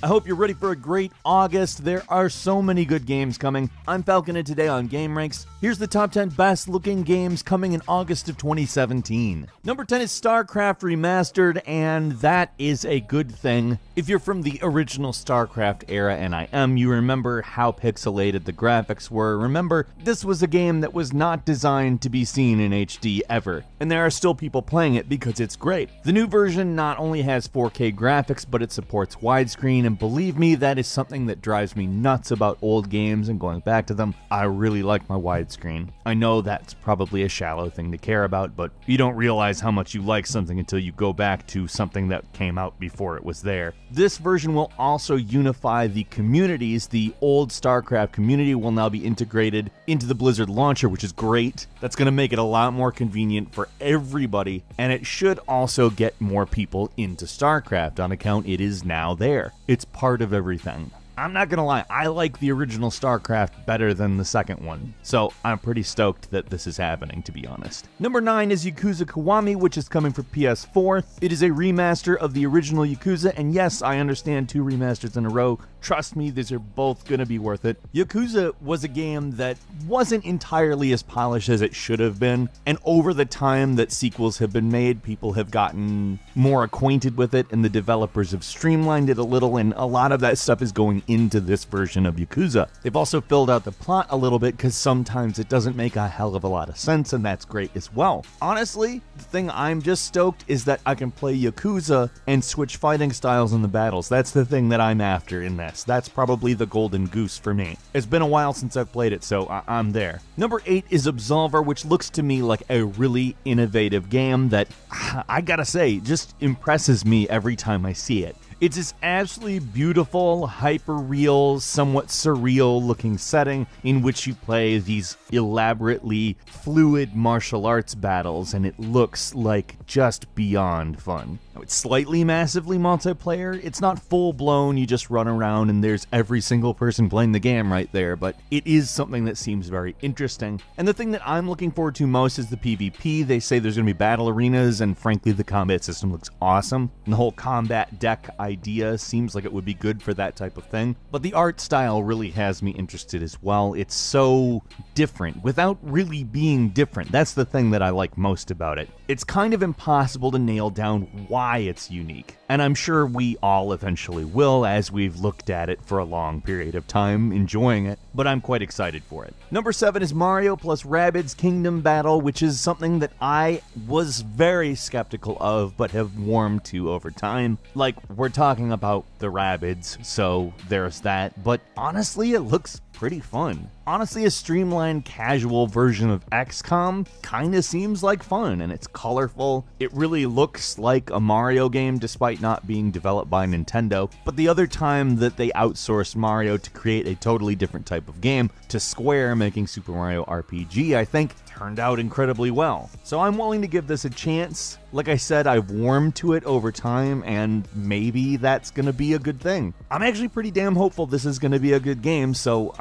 I hope you're ready for a great August. There are so many good games coming. I'm Falcon, and today on GameRanks, here's the top 10 best looking games coming in August of 2017. Number 10 is StarCraft Remastered, and that is a good thing. If you're from the original StarCraft era, and I am, you remember how pixelated the graphics were. Remember, this was a game that was not designed to be seen in HD ever, and there are still people playing it because it's great. The new version not only has 4K graphics, but it supports widescreen, and believe me, that is something that drives me nuts about old games and going back to them. I really like my widescreen. I know that's probably a shallow thing to care about, but you don't realize how much you like something until you go back to something that came out before it was there. This version will also unify the communities. The old StarCraft community will now be integrated into the Blizzard launcher, which is great. That's going to make it a lot more convenient for everybody, and it should also get more people into StarCraft on account it is now there. It's part of everything. I'm not gonna lie, I like the original StarCraft better than the second one, so I'm pretty stoked that this is happening, to be honest. Number 9 is Yakuza Kiwami, which is coming for PS4. It is a remaster of the original Yakuza, and yes, I understand 2 remasters in a row. Trust me, these are both gonna be worth it. Yakuza was a game that wasn't entirely as polished as it should have been, and over the time that sequels have been made, people have gotten more acquainted with it, and the developers have streamlined it a little, and a lot of that stuff is going into this version of Yakuza. They've also filled out the plot a little bit because sometimes it doesn't make a hell of a lot of sense, and that's great as well. Honestly, the thing I'm just stoked is that I can play Yakuza and switch fighting styles in the battles. That's the thing that I'm after in this. That's probably the golden goose for me. It's been a while since I've played it, so I'm there. Number 8 is Absolver, which looks to me like a really innovative game that, I gotta say, just impresses me every time I see it. It's this absolutely beautiful, hyper-real, somewhat surreal-looking setting in which you play these elaborately fluid martial arts battles, and it looks like just beyond fun. Now, it's slightly massively multiplayer. It's not full-blown, you just run around and there's every single person playing the game right there, but it is something that seems very interesting. And the thing that I'm looking forward to most is the PvP. They say there's going to be battle arenas, and frankly, the combat system looks awesome. And the whole combat deck idea seems like it would be good for that type of thing, but the art style really has me interested as well. It's so different without really being different. That's the thing that I like most about it. It's kind of impossible to nail down why it's unique, and I'm sure we all eventually will as we've looked at it for a long period of time, enjoying it, but I'm quite excited for it. Number 7 is Mario plus Rabbids Kingdom Battle, which is something that I was very skeptical of but have warmed to over time. Like, we're talking about the Rabbids, so there's that, but honestly, it looks pretty fun. Honestly, a streamlined, casual version of XCOM kinda seems like fun, and it's colorful. It really looks like a Mario game despite not being developed by Nintendo, but the other time that they outsourced Mario to create a totally different type of game to Square, making Super Mario RPG, I think turned out incredibly well. So I'm willing to give this a chance. Like I said, I've warmed to it over time, and maybe that's gonna be a good thing. I'm actually pretty damn hopeful this is gonna be a good game, so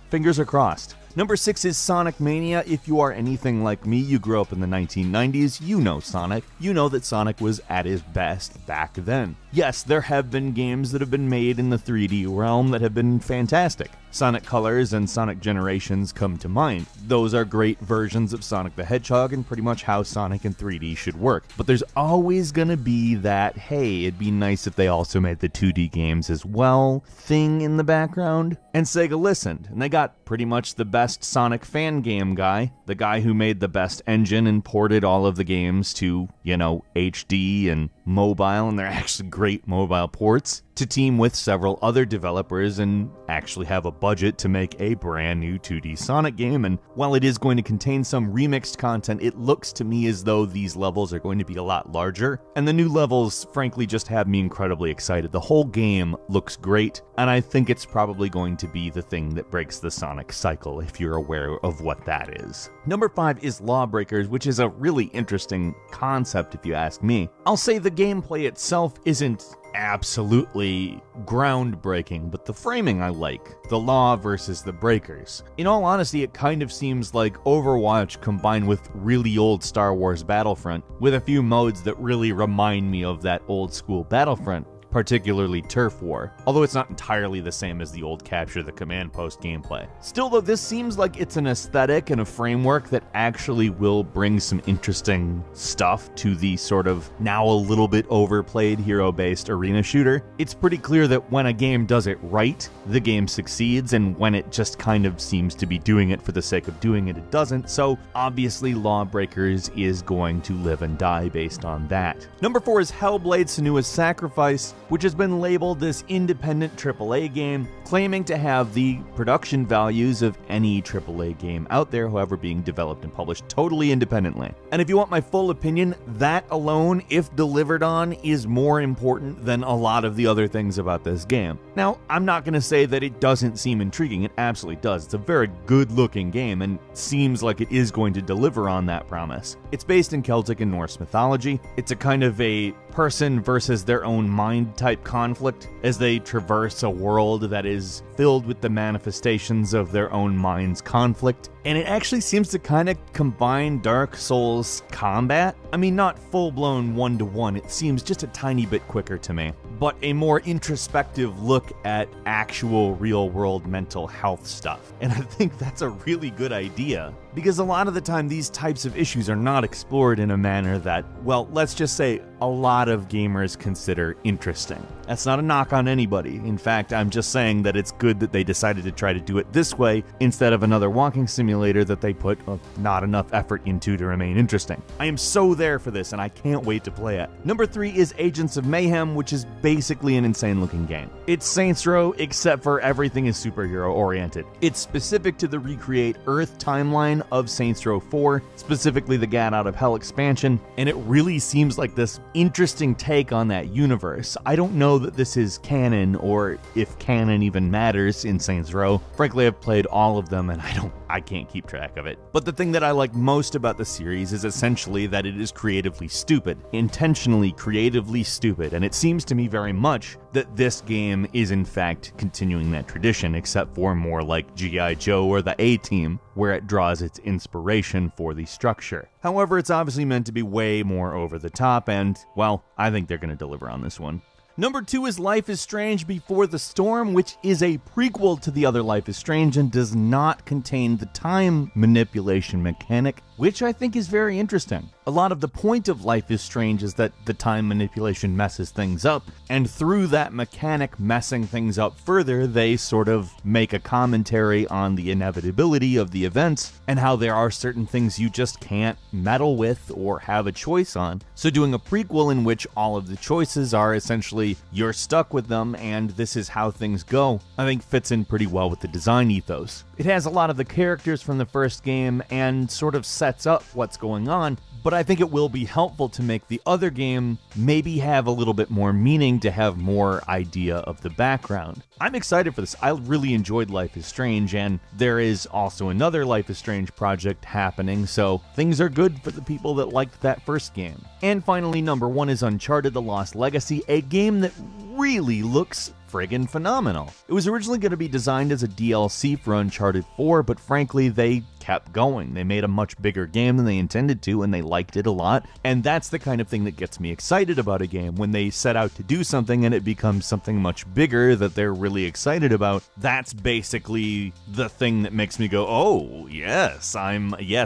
fingers are crossed. Number 6 is Sonic Mania. If you are anything like me, you grew up in the 1990s, you know Sonic. You know that Sonic was at his best back then. Yes, there have been games that have been made in the 3D realm that have been fantastic. Sonic Colors and Sonic Generations come to mind. Those are great versions of Sonic the Hedgehog and pretty much how Sonic in 3D should work. But there's always gonna be that, hey, it'd be nice if they also made the 2D games as well thing in the background. And Sega listened, and they got pretty much the best Sonic fan game guy, the guy who made the best engine and ported all of the games to, HD and mobile, and they're actually great mobile ports, to team with several other developers and actually have a budget to make a brand new 2D Sonic game. And while it is going to contain some remixed content, it looks to me as though these levels are going to be a lot larger, and the new levels frankly just have me incredibly excited. The whole game looks great, and I think it's probably going to be the thing that breaks the Sonic cycle, if you're aware of what that is. Number 5 is Lawbreakers, which is a really interesting concept if you ask me. I'll say the gameplay itself isn't absolutely groundbreaking, but the framing I like. The law versus the breakers. In all honesty, it kind of seems like Overwatch combined with really old Star Wars Battlefront, with a few modes that really remind me of that old school Battlefront. particularly Turf War, although it's not entirely the same as the old Capture the Command Post gameplay. Still though, this seems like it's an aesthetic and a framework that actually will bring some interesting stuff to the sort of now a little bit overplayed hero-based arena shooter. It's pretty clear that when a game does it right, the game succeeds, and when it just kind of seems to be doing it for the sake of doing it, it doesn't. So obviously Lawbreakers is going to live and die based on that. Number 4 is Hellblade: Senua's Sacrifice, which has been labeled this independent AAA game, claiming to have the production values of any AAA game out there, however being developed and published totally independently. And if you want my full opinion, that alone, if delivered on, is more important than a lot of the other things about this game. Now, I'm not going to say that it doesn't seem intriguing, it absolutely does. It's a very good looking game and seems like it is going to deliver on that promise. It's based in Celtic and Norse mythology. It's a kind of a person versus their own mind type conflict as they traverse a world that is filled with the manifestations of their own mind's conflict. And it actually seems to kind of combine Dark Souls combat. I mean, not full-blown one-to-one, it seems just a tiny bit quicker to me, but a more introspective look at actual real-world mental health stuff. And I think that's a really good idea, because a lot of the time these types of issues are not explored in a manner that, well, let's just say a lot of gamers consider interesting. That's not a knock on anybody. In fact, I'm just saying that it's good that they decided to try to do it this way instead of another walking simulator that they put not enough effort into to remain interesting. I am so there for this and I can't wait to play it. Number 3 is Agents of Mayhem, which is basically an insane looking game. It's Saints Row, except for everything is superhero oriented. It's specific to the Recreate Earth timeline of Saints Row 4, specifically the Gat Out of Hell expansion, and it really seems like this interesting take on that universe. I don't know that this is canon, or if canon even matters in Saints Row. Frankly, I've played all of them and I can't keep track of it. But the thing that I like most about the series is essentially that it is creatively stupid, intentionally creatively stupid, and it seems to me very much that this game is in fact continuing that tradition, except for more like G.I. Joe or the A-Team, where it draws its inspiration for the structure. However, it's obviously meant to be way more over the top, and, well, I think they're going to deliver on this one. Number 2 is Life is Strange Before the Storm, which is a prequel to the other Life is Strange and does not contain the time manipulation mechanic, which I think is very interesting. A lot of the point of Life is Strange is that the time manipulation messes things up, and through that mechanic messing things up further, they sort of make a commentary on the inevitability of the events and how there are certain things you just can't meddle with or have a choice on. So doing a prequel in which all of the choices are essentially you're stuck with them and this is how things go, I think fits in pretty well with the design ethos. It has a lot of the characters from the first game and sort of sets up what's going on, but I think it will be helpful to make the other game maybe have a little bit more meaning, to have more idea of the background. I'm excited for this. I really enjoyed Life is Strange, and there is also another Life is Strange project happening, so things are good for the people that liked that first game. And finally, number 1 is Uncharted: The Lost Legacy, a game that really looks friggin' phenomenal. It was originally going to be designed as a DLC for Uncharted 4, but frankly, they kept going. They made a much bigger game than they intended to, and they liked it a lot. And that's the kind of thing that gets me excited about a game, when they set out to do something and it becomes something much bigger that they're really excited about. That's basically the thing that makes me go, oh, yes,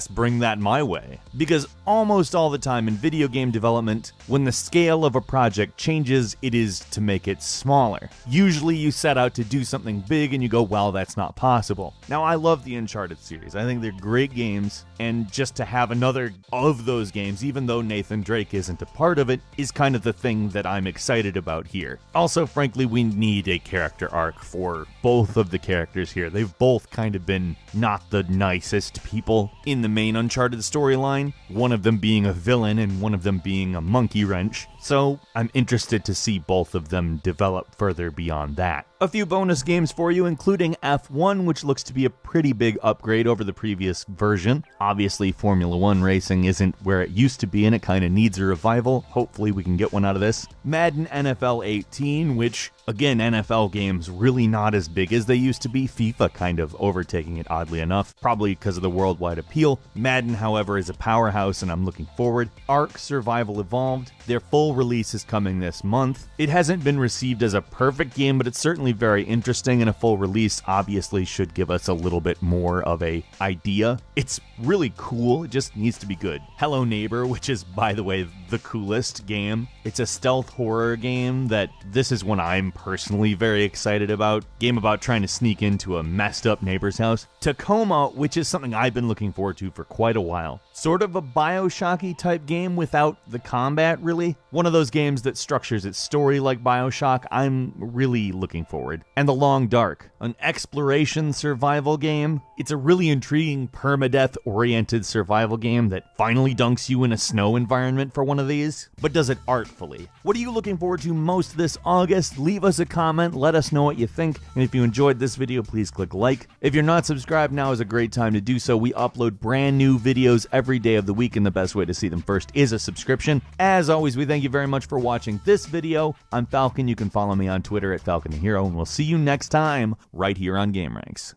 bring that my way. Because almost all the time in video game development, when the scale of a project changes, it is to make it smaller. Usually you set out to do something big and you go, well, that's not possible. Now, I love the Uncharted series. I think they're great games, and just to have another of those games, even though Nathan Drake isn't a part of it, is kind of the thing that I'm excited about here. Also, frankly, we need a character arc for both of the characters here. They've both kind of been not the nicest people in the main Uncharted storyline, one of them being a villain and one of them being a monkey wrench. So I'm interested to see both of them develop further beyond that. A few bonus games for you, including F1, which looks to be a pretty big upgrade over the previous version. Obviously, Formula 1 racing isn't where it used to be, and it kind of needs a revival. Hopefully we can get one out of this. Madden NFL 18, which, again, NFL games really not as big as they used to be. FIFA kind of overtaking it, oddly enough, probably because of the worldwide appeal. Madden, however, is a powerhouse, and I'm looking forward. Ark Survival Evolved, their full release is coming this month. It hasn't been received as a perfect game, but it's certainly very interesting, and a full release obviously should give us a little bit more of a idea. It's really cool, it just needs to be good. Hello Neighbor, which is, by the way, the coolest game. It's a stealth horror game that this is one I'm personally very excited about. Game about trying to sneak into a messed up neighbor's house. Tacoma, which is something I've been looking forward to for quite a while. Sort of a BioShock-y type game without the combat, really. One of those games that structures its story like BioShock. I'm really looking forward. And The Long Dark, an exploration survival game. It's a really intriguing permadeath-oriented survival game that finally dunks you in a snow environment for one of these, but does it artfully. What are you looking forward to most this August? Leave us a comment, let us know what you think, and if you enjoyed this video, please click like. If you're not subscribed, now is a great time to do so. We upload brand new videos every day of the week, and the best way to see them first is a subscription. As always, we thank you very much for watching this video. I'm Falcon. You can follow me on Twitter at Falcon the Hero, and we'll see you next time right here on GameRanks.